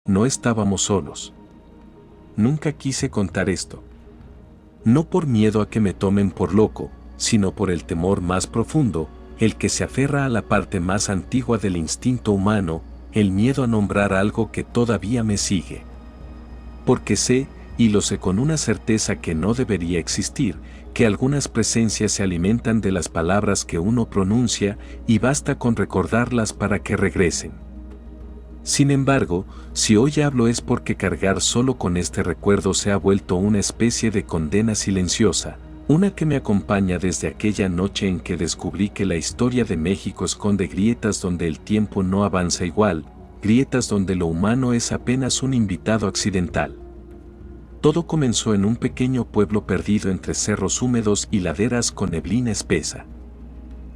no estábamos solos. Nunca quise contar esto. No por miedo a que me tomen por loco, sino por el temor más profundo, el que se aferra a la parte más antigua del instinto humano, el miedo a nombrar algo que todavía me sigue. Porque sé, y lo sé con una certeza que no debería existir, que algunas presencias se alimentan de las palabras que uno pronuncia y basta con recordarlas para que regresen. Sin embargo, si hoy hablo es porque cargar solo con este recuerdo se ha vuelto una especie de condena silenciosa, una que me acompaña desde aquella noche en que descubrí que la historia de México esconde grietas donde el tiempo no avanza igual, grietas donde lo humano es apenas un invitado accidental. Todo comenzó en un pequeño pueblo perdido entre cerros húmedos y laderas con neblina espesa.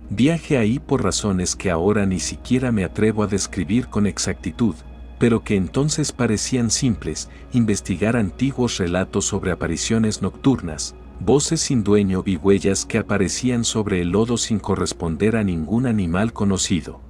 Viajé ahí por razones que ahora ni siquiera me atrevo a describir con exactitud, pero que entonces parecían simples: investigar antiguos relatos sobre apariciones nocturnas, voces sin dueño y huellas que aparecían sobre el lodo sin corresponder a ningún animal conocido.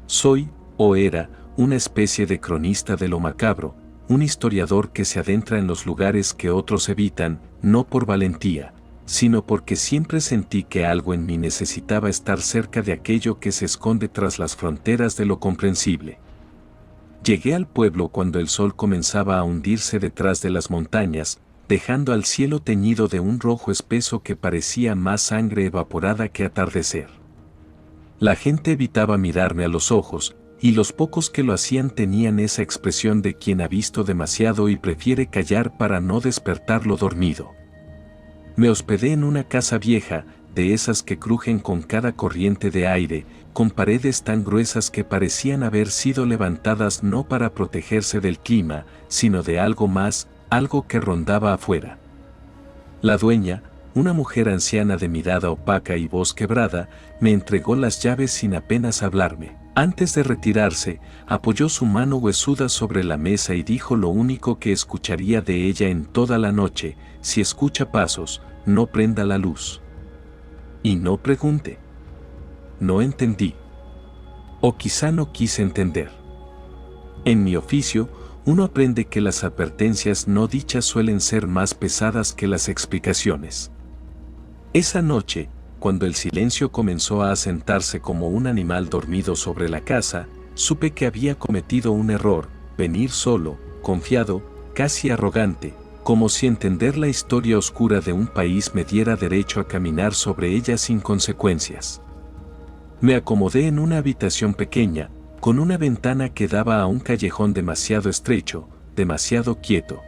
Soy, o era, una especie de cronista de lo macabro, un historiador que se adentra en los lugares que otros evitan, no por valentía, sino porque siempre sentí que algo en mí necesitaba estar cerca de aquello que se esconde tras las fronteras de lo comprensible. Llegué al pueblo cuando el sol comenzaba a hundirse detrás de las montañas, dejando al cielo teñido de un rojo espeso que parecía más sangre evaporada que atardecer. La gente evitaba mirarme a los ojos, y los pocos que lo hacían tenían esa expresión de quien ha visto demasiado y prefiere callar para no despertar lo dormido. Me hospedé en una casa vieja, de esas que crujen con cada corriente de aire, con paredes tan gruesas que parecían haber sido levantadas no para protegerse del clima, sino de algo más, algo que rondaba afuera. La dueña, una mujer anciana de mirada opaca y voz quebrada, me entregó las llaves sin apenas hablarme. Antes de retirarse, apoyó su mano huesuda sobre la mesa y dijo lo único que escucharía de ella en toda la noche: si escucha pasos, no prenda la luz. Y no pregunte. No entendí. O quizá no quise entender. En mi oficio, uno aprende que las advertencias no dichas suelen ser más pesadas que las explicaciones. Esa noche, cuando el silencio comenzó a asentarse como un animal dormido sobre la casa, supe que había cometido un error: venir solo, confiado, casi arrogante, como si entender la historia oscura de un país me diera derecho a caminar sobre ella sin consecuencias. Me acomodé en una habitación pequeña, con una ventana que daba a un callejón demasiado estrecho, demasiado quieto.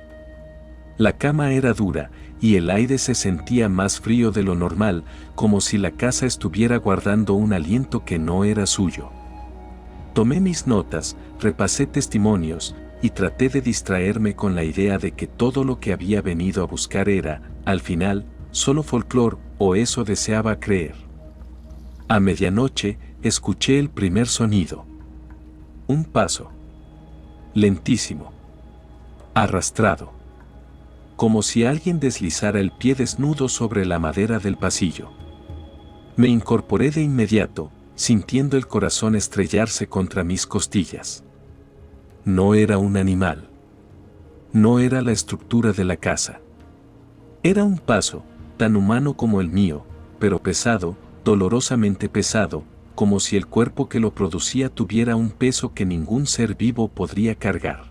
La cama era dura, y el aire se sentía más frío de lo normal, como si la casa estuviera guardando un aliento que no era suyo. Tomé mis notas, repasé testimonios, y traté de distraerme con la idea de que todo lo que había venido a buscar era, al final, solo folclore, o eso deseaba creer. A medianoche, escuché el primer sonido. Un paso. Lentísimo. Arrastrado. Como si alguien deslizara el pie desnudo sobre la madera del pasillo. Me incorporé de inmediato, sintiendo el corazón estrellarse contra mis costillas. No era un animal. No era la estructura de la casa. Era un paso, tan humano como el mío, pero pesado, dolorosamente pesado, como si el cuerpo que lo producía tuviera un peso que ningún ser vivo podría cargar.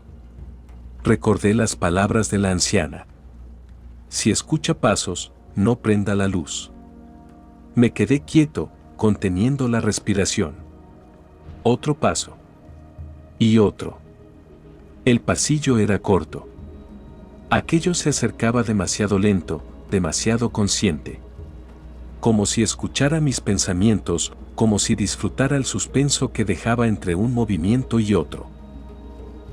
Recordé las palabras de la anciana. Si escucha pasos, no prenda la luz. Me quedé quieto, conteniendo la respiración. Otro paso. Y otro. El pasillo era corto. Aquello se acercaba demasiado lento, demasiado consciente. Como si escuchara mis pensamientos, como si disfrutara el suspenso que dejaba entre un movimiento y otro.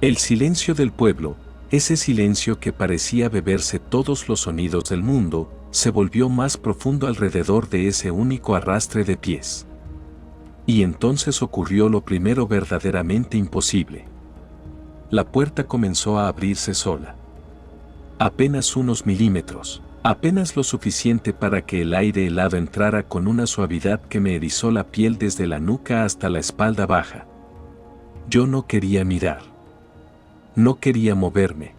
El silencio del pueblo, ese silencio que parecía beberse todos los sonidos del mundo, se volvió más profundo alrededor de ese único arrastre de pies. Y entonces ocurrió lo primero verdaderamente imposible. La puerta comenzó a abrirse sola. Apenas unos milímetros, apenas lo suficiente para que el aire helado entrara con una suavidad que me erizó la piel desde la nuca hasta la espalda baja. Yo no quería mirar. No quería moverme.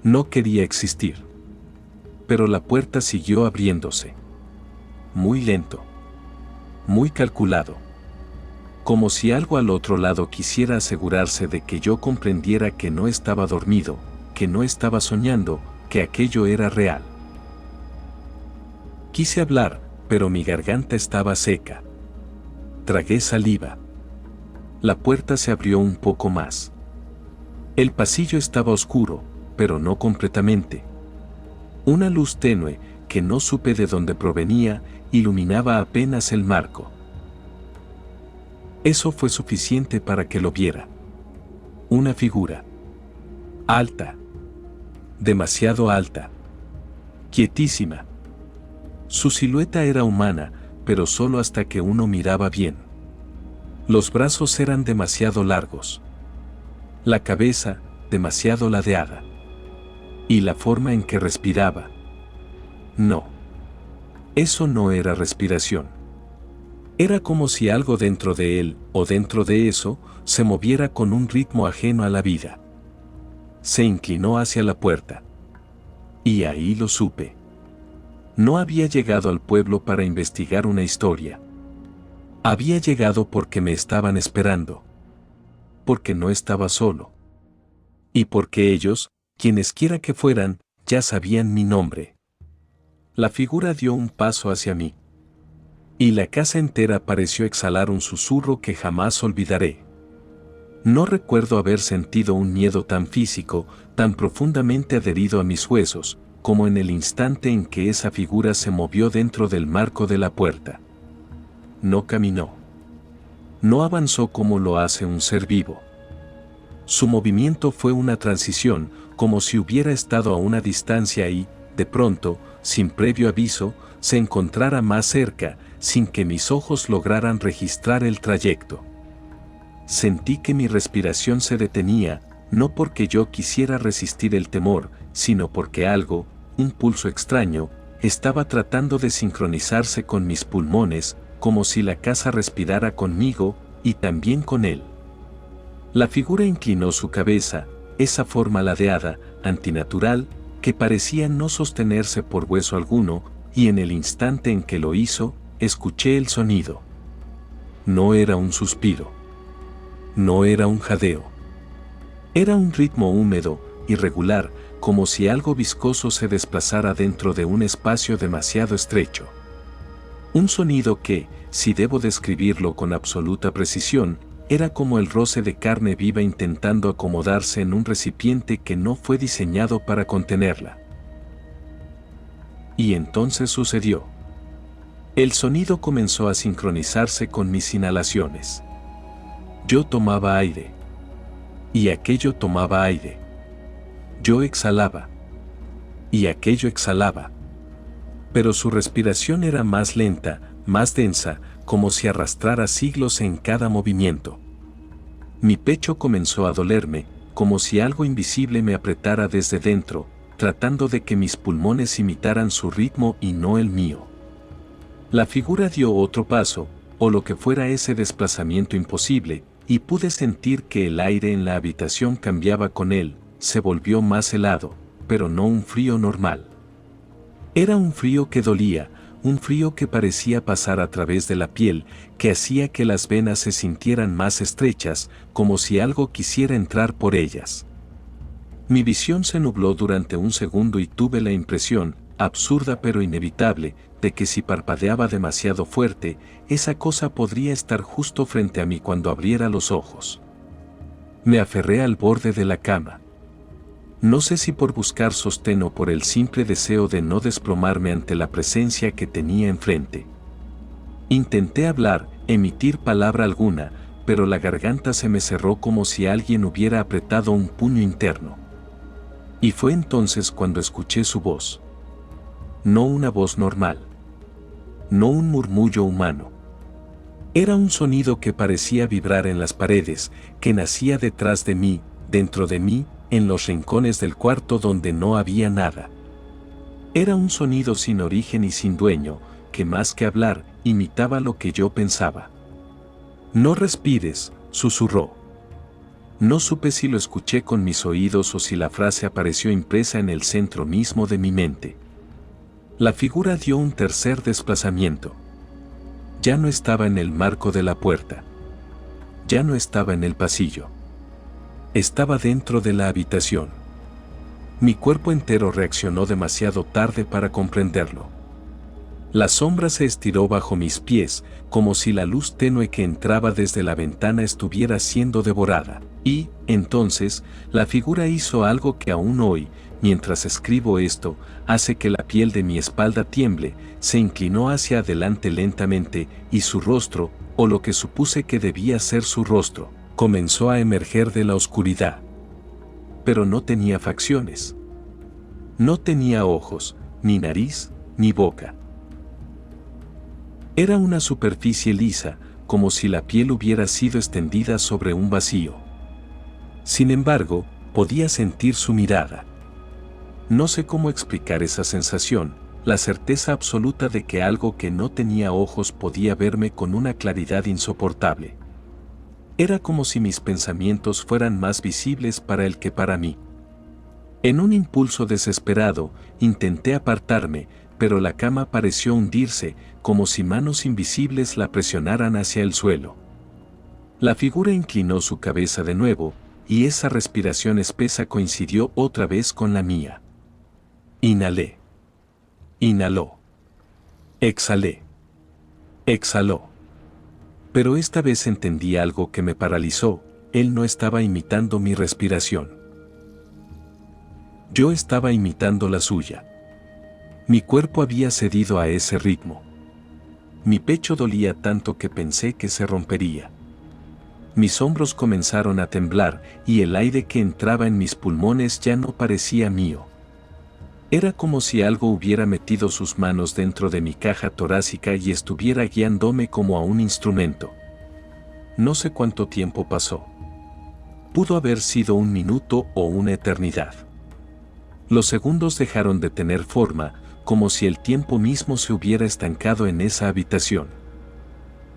No quería existir. Pero la puerta siguió abriéndose. Muy lento. Muy calculado. Como si algo al otro lado quisiera asegurarse de que yo comprendiera que no estaba dormido, que no estaba soñando, que aquello era real. Quise hablar, pero mi garganta estaba seca. Tragué saliva. La puerta se abrió un poco más. El pasillo estaba oscuro, pero no completamente. Una luz tenue, que no supe de dónde provenía, iluminaba apenas el marco. Eso fue suficiente para que lo viera. Una figura. Alta. Demasiado alta. Quietísima. Su silueta era humana, pero solo hasta que uno miraba bien. Los brazos eran demasiado largos. La cabeza, demasiado ladeada. Y la forma en que respiraba. No. Eso no era respiración. Era como si algo dentro de él, o dentro de eso, se moviera con un ritmo ajeno a la vida. Se inclinó hacia la puerta. Y ahí lo supe. No había llegado al pueblo para investigar una historia. Había llegado porque me estaban esperando. Porque no estaba solo. Y porque ellos, quienesquiera que fueran, ya sabían mi nombre. La figura dio un paso hacia mí. Y la casa entera pareció exhalar un susurro que jamás olvidaré. No recuerdo haber sentido un miedo tan físico, tan profundamente adherido a mis huesos, como en el instante en que esa figura se movió dentro del marco de la puerta. No caminó. No avanzó como lo hace un ser vivo. Su movimiento fue una transición, como si hubiera estado a una distancia y, de pronto, sin previo aviso, se encontrara más cerca, sin que mis ojos lograran registrar el trayecto. Sentí que mi respiración se detenía, no porque yo quisiera resistir el temor, sino porque algo, un pulso extraño, estaba tratando de sincronizarse con mis pulmones, como si la casa respirara conmigo, y también con él. La figura inclinó su cabeza, esa forma ladeada, antinatural, que parecía no sostenerse por hueso alguno, y en el instante en que lo hizo, escuché el sonido. No era un suspiro. No era un jadeo. Era un ritmo húmedo, irregular, como si algo viscoso se desplazara dentro de un espacio demasiado estrecho. Un sonido que, si debo describirlo con absoluta precisión, era como el roce de carne viva intentando acomodarse en un recipiente que no fue diseñado para contenerla. Y entonces sucedió. El sonido comenzó a sincronizarse con mis inhalaciones. Yo tomaba aire. Y aquello tomaba aire. Yo exhalaba. Y aquello exhalaba. Pero su respiración era más lenta, más densa, como si arrastrara siglos en cada movimiento. Mi pecho comenzó a dolerme, como si algo invisible me apretara desde dentro, tratando de que mis pulmones imitaran su ritmo y no el mío. La figura dio otro paso, o lo que fuera ese desplazamiento imposible, y pude sentir que el aire en la habitación cambiaba con él, se volvió más helado, pero no un frío normal. Era un frío que dolía, un frío que parecía pasar a través de la piel, que hacía que las venas se sintieran más estrechas, como si algo quisiera entrar por ellas. Mi visión se nubló durante un segundo y tuve la impresión, absurda pero inevitable, de que si parpadeaba demasiado fuerte, esa cosa podría estar justo frente a mí cuando abriera los ojos. Me aferré al borde de la cama. No sé si por buscar sostén o por el simple deseo de no desplomarme ante la presencia que tenía enfrente. Intenté hablar, emitir palabra alguna, pero la garganta se me cerró como si alguien hubiera apretado un puño interno. Y fue entonces cuando escuché su voz. No una voz normal. No un murmullo humano. Era un sonido que parecía vibrar en las paredes, que nacía detrás de mí, dentro de mí, en los rincones del cuarto donde no había nada. Era un sonido sin origen y sin dueño, que más que hablar, imitaba lo que yo pensaba. No respires, susurró. No supe si lo escuché con mis oídos o si la frase apareció impresa en el centro mismo de mi mente. La figura dio un tercer desplazamiento. Ya no estaba en el marco de la puerta. Ya no estaba en el pasillo. Estaba dentro de la habitación. Mi cuerpo entero reaccionó demasiado tarde para comprenderlo. La sombra se estiró bajo mis pies, como si la luz tenue que entraba desde la ventana estuviera siendo devorada. Y, entonces, la figura hizo algo que aún hoy, mientras escribo esto, hace que la piel de mi espalda tiemble, se inclinó hacia adelante lentamente, y su rostro, o lo que supuse que debía ser su rostro, comenzó a emerger de la oscuridad. Pero no tenía facciones. No tenía ojos, ni nariz, ni boca. Era una superficie lisa, como si la piel hubiera sido extendida sobre un vacío. Sin embargo, podía sentir su mirada. No sé cómo explicar esa sensación, la certeza absoluta de que algo que no tenía ojos podía verme con una claridad insoportable. Era como si mis pensamientos fueran más visibles para él que para mí. En un impulso desesperado, intenté apartarme, pero la cama pareció hundirse, como si manos invisibles la presionaran hacia el suelo. La figura inclinó su cabeza de nuevo, y esa respiración espesa coincidió otra vez con la mía. Inhalé. Inhaló. Exhalé. Exhaló. Pero esta vez entendí algo que me paralizó: él no estaba imitando mi respiración. Yo estaba imitando la suya. Mi cuerpo había cedido a ese ritmo. Mi pecho dolía tanto que pensé que se rompería. Mis hombros comenzaron a temblar y el aire que entraba en mis pulmones ya no parecía mío. Era como si algo hubiera metido sus manos dentro de mi caja torácica y estuviera guiándome como a un instrumento. No sé cuánto tiempo pasó. Pudo haber sido un minuto o una eternidad. Los segundos dejaron de tener forma, como si el tiempo mismo se hubiera estancado en esa habitación.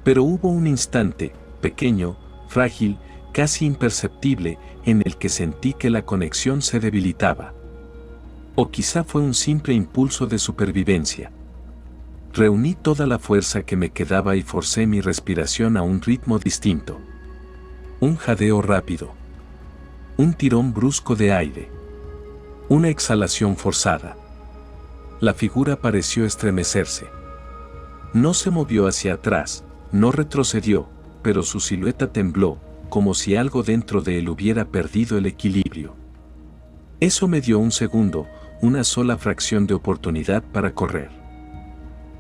Pero hubo un instante, pequeño, frágil, casi imperceptible, en el que sentí que la conexión se debilitaba. O quizá fue un simple impulso de supervivencia. Reuní toda la fuerza que me quedaba y forcé mi respiración a un ritmo distinto. Un jadeo rápido. Un tirón brusco de aire. Una exhalación forzada. La figura pareció estremecerse. No se movió hacia atrás, no retrocedió, pero su silueta tembló, como si algo dentro de él hubiera perdido el equilibrio. Eso me dio un segundo, una sola fracción de oportunidad para correr.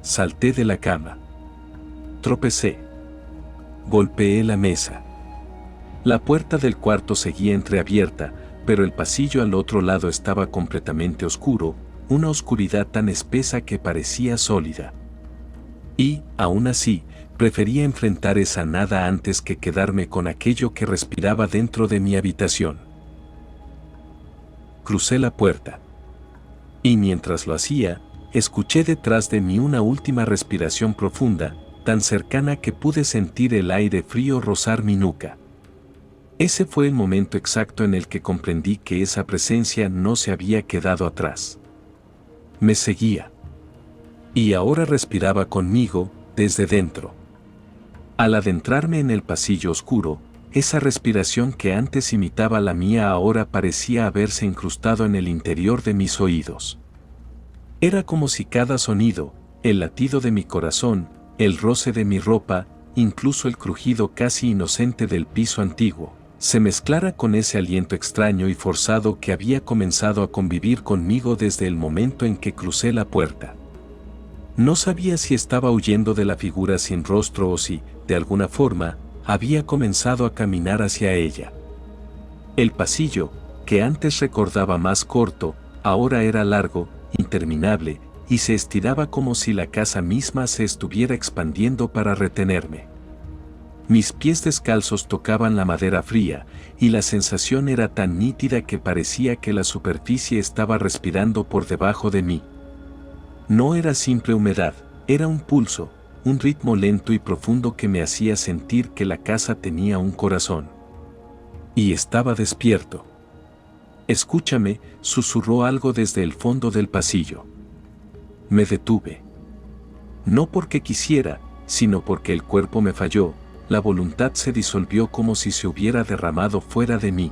Salté de la cama. Tropecé. Golpeé la mesa. La puerta del cuarto seguía entreabierta, pero el pasillo al otro lado estaba completamente oscuro, una oscuridad tan espesa que parecía sólida. Y, aún así, prefería enfrentar esa nada antes que quedarme con aquello que respiraba dentro de mi habitación. Crucé la puerta. Y mientras lo hacía, escuché detrás de mí una última respiración profunda, tan cercana que pude sentir el aire frío rozar mi nuca. Ese fue el momento exacto en el que comprendí que esa presencia no se había quedado atrás. Me seguía. Y ahora respiraba conmigo, desde dentro. Al adentrarme en el pasillo oscuro, esa respiración que antes imitaba la mía ahora parecía haberse incrustado en el interior de mis oídos. Era como si cada sonido, el latido de mi corazón, el roce de mi ropa, incluso el crujido casi inocente del piso antiguo, se mezclara con ese aliento extraño y forzado que había comenzado a convivir conmigo desde el momento en que crucé la puerta. No sabía si estaba huyendo de la figura sin rostro o si, de alguna forma, había comenzado a caminar hacia ella. El pasillo, que antes recordaba más corto, ahora era largo, interminable, y se estiraba como si la casa misma se estuviera expandiendo para retenerme. Mis pies descalzos tocaban la madera fría, y la sensación era tan nítida que parecía que la superficie estaba respirando por debajo de mí. No era simple humedad, era un pulso, un ritmo lento y profundo que me hacía sentir que la casa tenía un corazón. Y estaba despierto. Escúchame, susurró algo desde el fondo del pasillo. Me detuve. No porque quisiera, sino porque el cuerpo me falló, la voluntad se disolvió como si se hubiera derramado fuera de mí.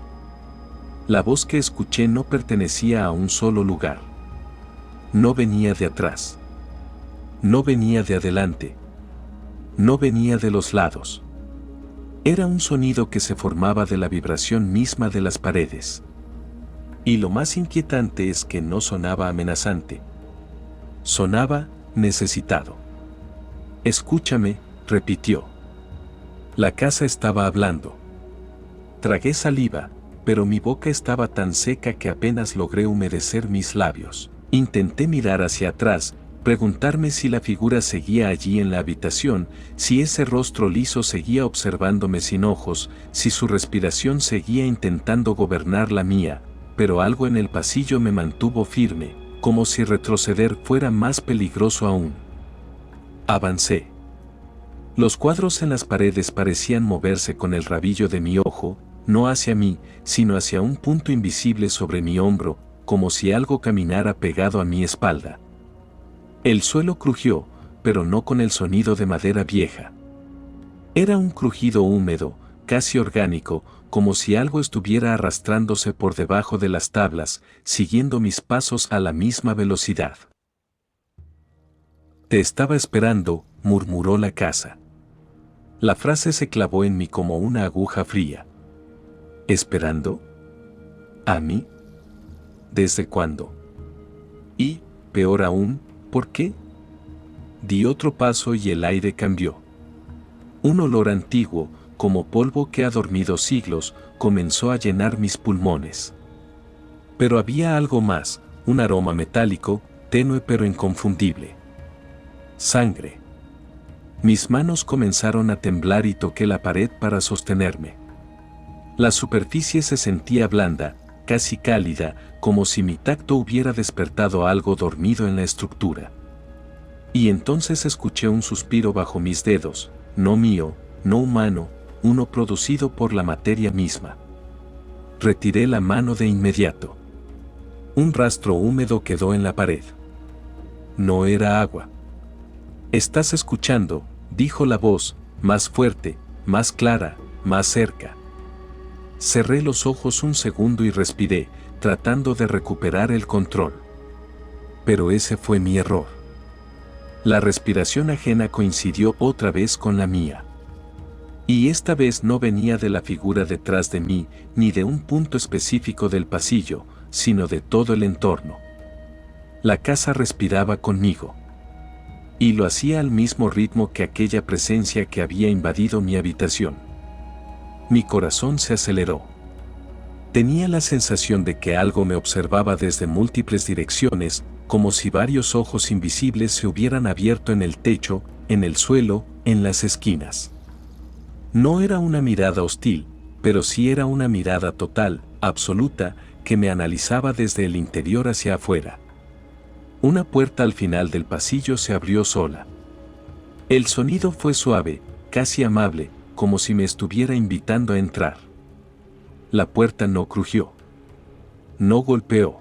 La voz que escuché no pertenecía a un solo lugar. No venía de atrás. No venía de adelante. No venía de los lados. Era un sonido que se formaba de la vibración misma de las paredes. Y lo más inquietante es que no sonaba amenazante. Sonaba necesitado. Escúchame, repitió. La casa estaba hablando. Tragué saliva, pero mi boca estaba tan seca que apenas logré humedecer mis labios. Intenté mirar hacia atrás, preguntarme si la figura seguía allí en la habitación, si ese rostro liso seguía observándome sin ojos, si su respiración seguía intentando gobernar la mía, pero algo en el pasillo me mantuvo firme, como si retroceder fuera más peligroso aún. Avancé. Los cuadros en las paredes parecían moverse con el rabillo de mi ojo, no hacia mí, sino hacia un punto invisible sobre mi hombro, como si algo caminara pegado a mi espalda. El suelo crujió, pero no con el sonido de madera vieja. Era un crujido húmedo, casi orgánico, como si algo estuviera arrastrándose por debajo de las tablas, siguiendo mis pasos a la misma velocidad. Te estaba esperando, murmuró la casa. La frase se clavó en mí como una aguja fría. ¿Esperando? ¿A mí? ¿Desde cuándo? Y, peor aún, ¿por qué? Di otro paso y el aire cambió. Un olor antiguo, como polvo que ha dormido siglos, comenzó a llenar mis pulmones. Pero había algo más, un aroma metálico, tenue pero inconfundible. Sangre. Mis manos comenzaron a temblar y toqué la pared para sostenerme. La superficie se sentía blanda, casi cálida, como si mi tacto hubiera despertado algo dormido en la estructura. Y entonces escuché un suspiro bajo mis dedos, no mío, no humano, uno producido por la materia misma. Retiré la mano de inmediato. Un rastro húmedo quedó en la pared. No era agua. «Estás escuchando», dijo la voz, más fuerte, más clara, más cerca. Cerré los ojos un segundo y respiré, tratando de recuperar el control. Pero ese fue mi error. La respiración ajena coincidió otra vez con la mía. Y esta vez no venía de la figura detrás de mí, ni de un punto específico del pasillo, sino de todo el entorno. La casa respiraba conmigo. Y lo hacía al mismo ritmo que aquella presencia que había invadido mi habitación. Mi corazón se aceleró. Tenía la sensación de que algo me observaba desde múltiples direcciones, como si varios ojos invisibles se hubieran abierto en el techo, en el suelo, en las esquinas. No era una mirada hostil, pero sí era una mirada total, absoluta, que me analizaba desde el interior hacia afuera. Una puerta al final del pasillo se abrió sola. El sonido fue suave, casi amable, como si me estuviera invitando a entrar. La puerta no crujió. No golpeó.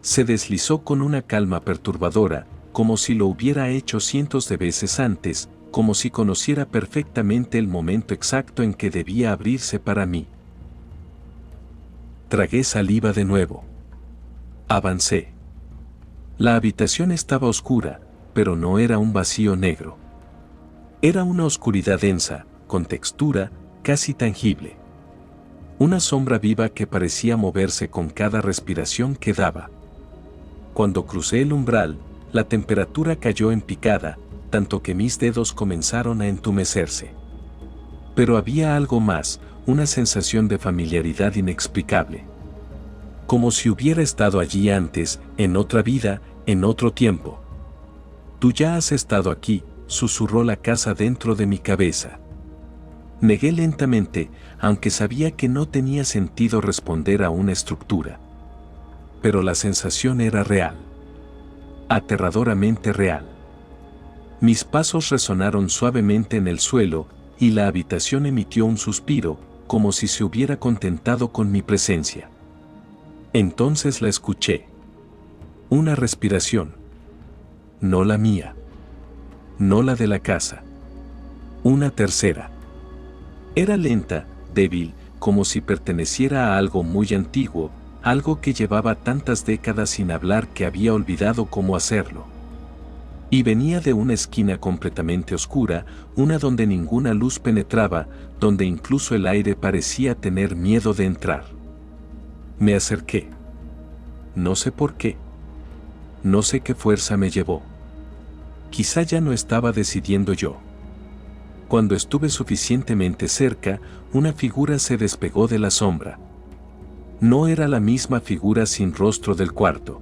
Se deslizó con una calma perturbadora, como si lo hubiera hecho cientos de veces antes, como si conociera perfectamente el momento exacto en que debía abrirse para mí. Tragué saliva de nuevo. Avancé. La habitación estaba oscura, pero no era un vacío negro. Era una oscuridad densa, con textura, casi tangible. Una sombra viva que parecía moverse con cada respiración que daba. Cuando crucé el umbral, la temperatura cayó en picada, tanto que mis dedos comenzaron a entumecerse. Pero había algo más, una sensación de familiaridad inexplicable. Como si hubiera estado allí antes, en otra vida, en otro tiempo. «Tú ya has estado aquí», susurró la casa dentro de mi cabeza. Negué lentamente, aunque sabía que no tenía sentido responder a una estructura. Pero la sensación era real. Aterradoramente real. Mis pasos resonaron suavemente en el suelo, y la habitación emitió un suspiro, como si se hubiera contentado con mi presencia. Entonces la escuché. Una respiración. No la mía. No la de la casa. Una tercera. Era lenta, débil, como si perteneciera a algo muy antiguo, algo que llevaba tantas décadas sin hablar que había olvidado cómo hacerlo. Y venía de una esquina completamente oscura, una donde ninguna luz penetraba, donde incluso el aire parecía tener miedo de entrar. Me acerqué. No sé por qué. No sé qué fuerza me llevó. Quizá ya no estaba decidiendo yo. Cuando estuve suficientemente cerca, una figura se despegó de la sombra. No era la misma figura sin rostro del cuarto.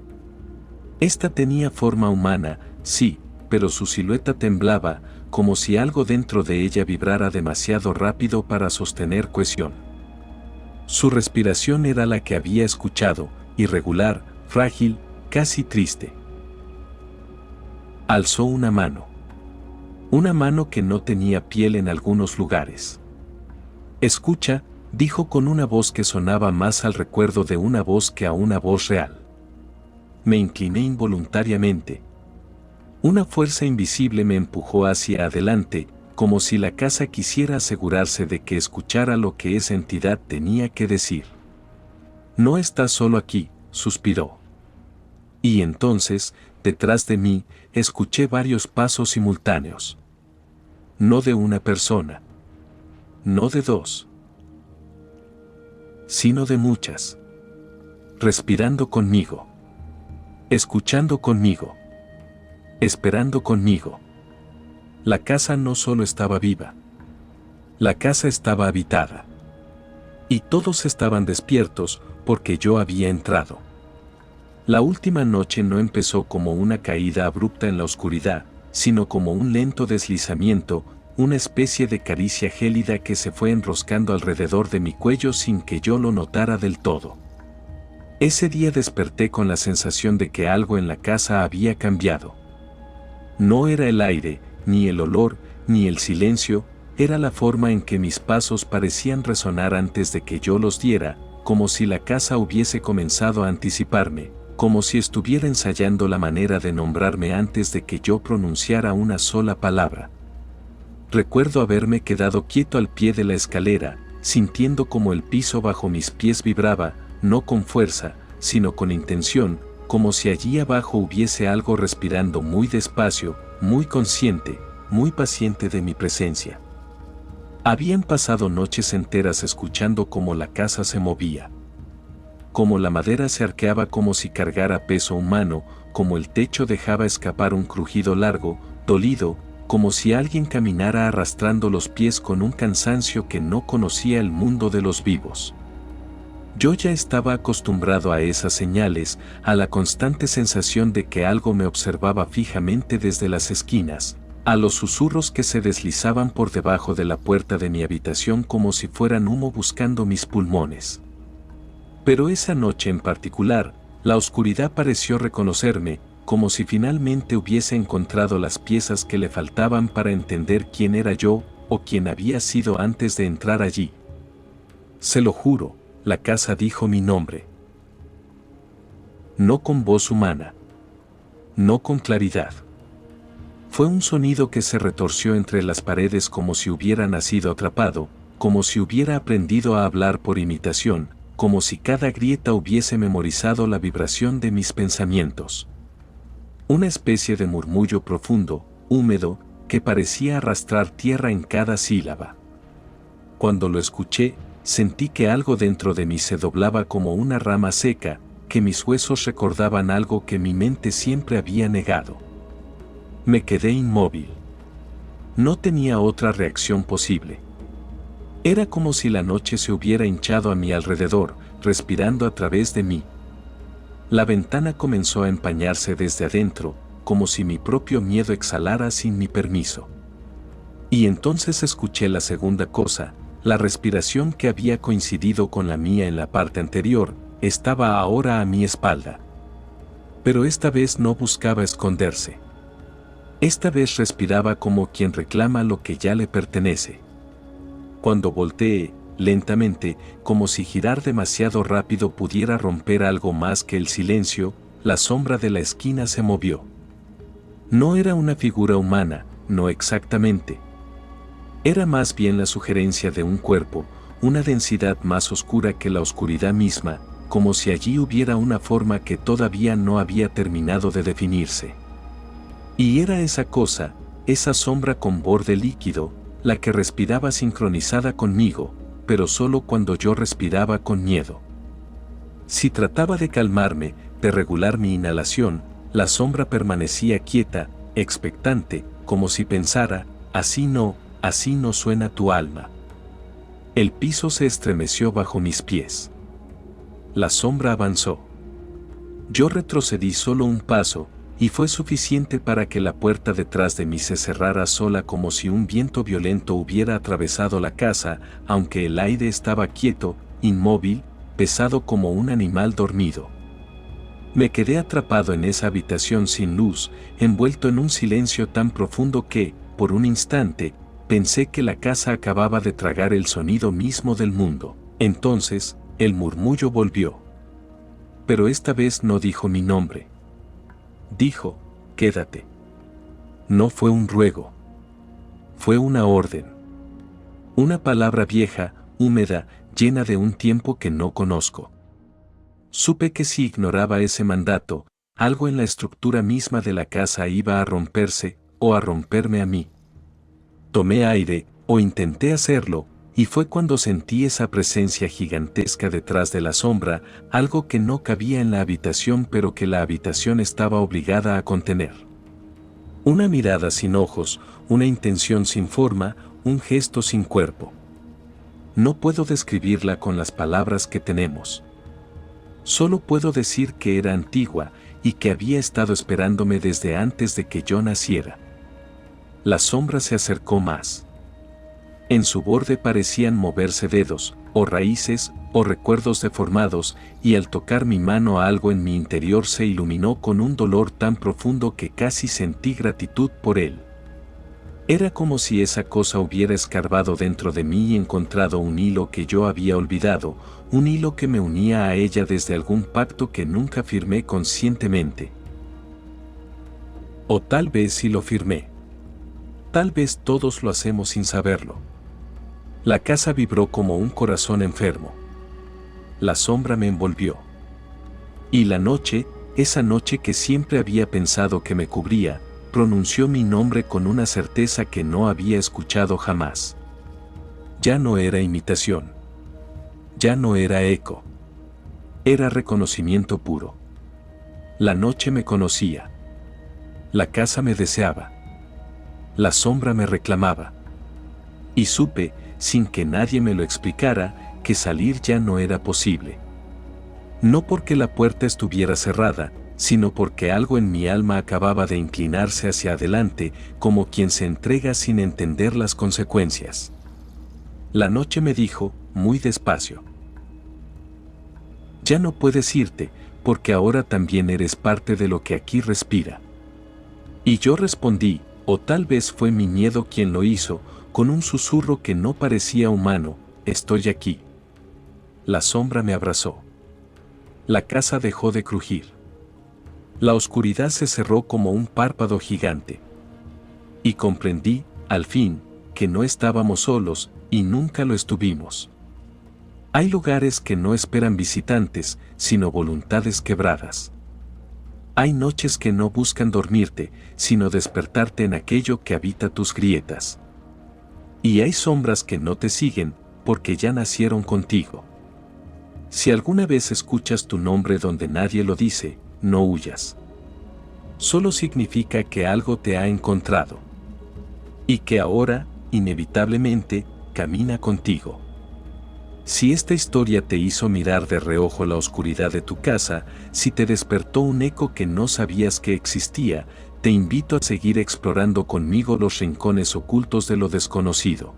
Esta tenía forma humana, sí, pero su silueta temblaba, como si algo dentro de ella vibrara demasiado rápido para sostener cohesión. Su respiración era la que había escuchado, irregular, frágil, casi triste. Alzó una mano. Una mano que no tenía piel en algunos lugares. Escucha, dijo con una voz que sonaba más al recuerdo de una voz que a una voz real. Me incliné involuntariamente. Una fuerza invisible me empujó hacia adelante, como si la casa quisiera asegurarse de que escuchara lo que esa entidad tenía que decir. No estás solo aquí, suspiró. Y entonces, detrás de mí, escuché varios pasos simultáneos. No de una persona. No de dos. Sino de muchas. Respirando conmigo. Escuchando conmigo. Esperando conmigo. La casa no solo estaba viva. La casa estaba habitada. Y todos estaban despiertos porque yo había entrado. La última noche no empezó como una caída abrupta en la oscuridad, sino como un lento deslizamiento, una especie de caricia gélida que se fue enroscando alrededor de mi cuello sin que yo lo notara del todo. Ese día desperté con la sensación de que algo en la casa había cambiado. No era el aire, ni el olor, ni el silencio, era la forma en que mis pasos parecían resonar antes de que yo los diera, como si la casa hubiese comenzado a anticiparme, como si estuviera ensayando la manera de nombrarme antes de que yo pronunciara una sola palabra. Recuerdo haberme quedado quieto al pie de la escalera, sintiendo como el piso bajo mis pies vibraba, no con fuerza, sino con intención, como si allí abajo hubiese algo respirando muy despacio, muy consciente, muy paciente de mi presencia. Habían pasado noches enteras escuchando cómo la casa se movía. Como la madera se arqueaba como si cargara peso humano, como el techo dejaba escapar un crujido largo, dolido, como si alguien caminara arrastrando los pies con un cansancio que no conocía el mundo de los vivos. Yo ya estaba acostumbrado a esas señales, a la constante sensación de que algo me observaba fijamente desde las esquinas, a los susurros que se deslizaban por debajo de la puerta de mi habitación como si fueran humo buscando mis pulmones. Pero esa noche en particular, la oscuridad pareció reconocerme, como si finalmente hubiese encontrado las piezas que le faltaban para entender quién era yo, o quién había sido antes de entrar allí. Se lo juro, la casa dijo mi nombre. No con voz humana. No con claridad. Fue un sonido que se retorció entre las paredes como si hubiera nacido atrapado, como si hubiera aprendido a hablar por imitación, como si cada grieta hubiese memorizado la vibración de mis pensamientos. Una especie de murmullo profundo, húmedo, que parecía arrastrar tierra en cada sílaba. Cuando lo escuché, sentí que algo dentro de mí se doblaba como una rama seca, que mis huesos recordaban algo que mi mente siempre había negado. Me quedé inmóvil. No tenía otra reacción posible. Era como si la noche se hubiera hinchado a mi alrededor, respirando a través de mí. La ventana comenzó a empañarse desde adentro, como si mi propio miedo exhalara sin mi permiso. Y entonces escuché la segunda cosa, la respiración que había coincidido con la mía en la parte anterior, estaba ahora a mi espalda. Pero esta vez no buscaba esconderse. Esta vez respiraba como quien reclama lo que ya le pertenece. Cuando volteé, lentamente, como si girar demasiado rápido pudiera romper algo más que el silencio, la sombra de la esquina se movió. No era una figura humana, no exactamente. Era más bien la sugerencia de un cuerpo, una densidad más oscura que la oscuridad misma, como si allí hubiera una forma que todavía no había terminado de definirse. Y era esa cosa, esa sombra con borde líquido, la que respiraba sincronizada conmigo, pero solo cuando yo respiraba con miedo. Si trataba de calmarme, de regular mi inhalación, la sombra permanecía quieta, expectante, como si pensara, así no suena tu alma. El piso se estremeció bajo mis pies. La sombra avanzó. Yo retrocedí solo un paso, y fue suficiente para que la puerta detrás de mí se cerrara sola como si un viento violento hubiera atravesado la casa, aunque el aire estaba quieto, inmóvil, pesado como un animal dormido. Me quedé atrapado en esa habitación sin luz, envuelto en un silencio tan profundo que, por un instante, pensé que la casa acababa de tragar el sonido mismo del mundo. Entonces, el murmullo volvió. Pero esta vez no dijo mi nombre. Dijo, quédate. No fue un ruego. Fue una orden. Una palabra vieja, húmeda, llena de un tiempo que no conozco. Supe que si ignoraba ese mandato, algo en la estructura misma de la casa iba a romperse, o a romperme a mí. Tomé aire, o intenté hacerlo, y fue cuando sentí esa presencia gigantesca detrás de la sombra, algo que no cabía en la habitación pero que la habitación estaba obligada a contener. Una mirada sin ojos, una intención sin forma, un gesto sin cuerpo. No puedo describirla con las palabras que tenemos. Solo puedo decir que era antigua y que había estado esperándome desde antes de que yo naciera. La sombra se acercó más. En su borde parecían moverse dedos, o raíces, o recuerdos deformados, y al tocar mi mano algo en mi interior se iluminó con un dolor tan profundo que casi sentí gratitud por él. Era como si esa cosa hubiera escarbado dentro de mí y encontrado un hilo que yo había olvidado, un hilo que me unía a ella desde algún pacto que nunca firmé conscientemente. O tal vez sí lo firmé. Tal vez todos lo hacemos sin saberlo. La casa vibró como un corazón enfermo. La sombra me envolvió. Y la noche, esa noche que siempre había pensado que me cubría, pronunció mi nombre con una certeza que no había escuchado jamás. Ya no era imitación. Ya no era eco. Era reconocimiento puro. La noche me conocía. La casa me deseaba. La sombra me reclamaba. Y supe, sin que nadie me lo explicara, que salir ya no era posible. No porque la puerta estuviera cerrada, sino porque algo en mi alma acababa de inclinarse hacia adelante, como quien se entrega sin entender las consecuencias. La noche me dijo, muy despacio: ya no puedes irte, porque ahora también eres parte de lo que aquí respira. Y yo respondí, o tal vez fue mi miedo quien lo hizo, con un susurro que no parecía humano: estoy aquí. La sombra me abrazó. La casa dejó de crujir. La oscuridad se cerró como un párpado gigante. Y comprendí, al fin, que no estábamos solos, y nunca lo estuvimos. Hay lugares que no esperan visitantes, sino voluntades quebradas. Hay noches que no buscan dormirte, sino despertarte en aquello que habita tus grietas. Y hay sombras que no te siguen, porque ya nacieron contigo. Si alguna vez escuchas tu nombre donde nadie lo dice, no huyas. Solo significa que algo te ha encontrado. Y que ahora, inevitablemente, camina contigo. Si esta historia te hizo mirar de reojo la oscuridad de tu casa, si te despertó un eco que no sabías que existía, te invito a seguir explorando conmigo los rincones ocultos de lo desconocido.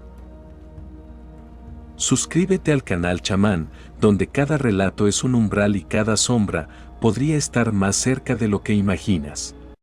Suscríbete al canal Chamán, donde cada relato es un umbral y cada sombra podría estar más cerca de lo que imaginas.